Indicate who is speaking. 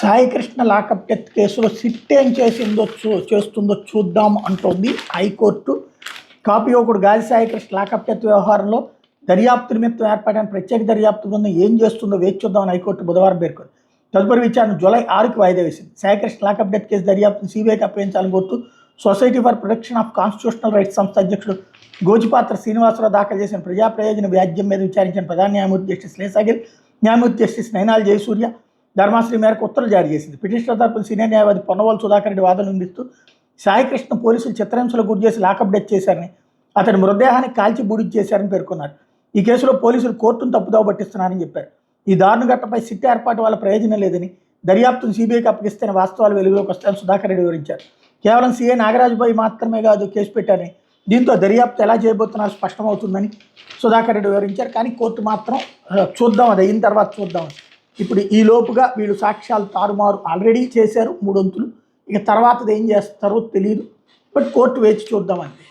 Speaker 1: Saikrishna lockup death కేసులో SIT ఏం చేస్తుందో చూద్దాం అంటోంది హైకోర్టు. కాపీ ఒకడు గాలి సాయికృష్ణ లాకప్ డెత్ వ్యవహారంలో దర్యాప్తు నిమిత్తం ఏర్పాటైన ప్రత్యేక దర్యాప్తు బృందం ఏం చేస్తుందో వేచి చూద్దామని హైకోర్టు బుధవారం పేర్కొంది. తదుపరి విచారణ జూలై 6కి వాయిదా వేసింది. సాయికృష్ణ లాకప్ డెత్ కేసు దర్యాప్తును సిబిఐకి అప్పగించాలని కోరుతూ society for protection of constitutional rights సంస్థ అధ్యక్షుడు గోచిపాత్ర శ్రీనివాసరావు దాఖలు చేసిన ప్రజా ప్రయోజన వ్యాజ్యం మీద విచారించిన ప్రధాన న్యాయమూర్తి జస్టిస్ లేసాగిల్, న్యాయమూర్తి జస్టిస్ నైనాల్ జయసూర్య ధర్మాశ్రీ మేరకు ఉత్తర్వులు జారీ చేసింది. పిటిషనర్ తరపున సీనియర్ న్యాయవాది పొన్నవోలు సుధాకర్ రెడ్డి వాదనలు వినిపిస్తూ సాయికృష్ణ పోలీసులు చిత్రహింసలకు గురి చేసి లాకప్ డెత్ చేశారని, అతని మృతదేహాన్ని కాల్చి బూడిద చేశారని పేర్కొన్నారు. ఈ కేసులో పోలీసులు కోర్టును తప్పుదోవ పట్టిస్తున్నారని చెప్పారు. ఈ దారుణ ఘట్టపై సిట్ ఏర్పాటు వల్ల ప్రయోజనం లేదని, దర్యాప్తును సిబిఐకి అప్పగిస్తేనే వాస్తవాలు వెలుగులోకి వస్తాయని సుధాకర్ రెడ్డి వివరించారు. కేవలం సీఏ నాగరాజుపై మాత్రమే కాదు కేసు పెట్టారని, దీంతో దర్యాప్తు ఎలా చేయబోతున్నారో స్పష్టమవుతుందని సుధాకర్ రెడ్డి వివరించారు. కానీ కోర్టు మాత్రం చూద్దాం, అది అయిన తర్వాత చూద్దాం. ఇప్పుడు ఈ లోపుగా వీళ్ళు సాక్ష్యాలు తారుమారు ఆల్రెడీ చేశారు 3 వంతులు. ఇక తర్వాతది ఏం చేస్తారో తెలియదు. బట్ కోర్టు వేచి చూద్దామండి.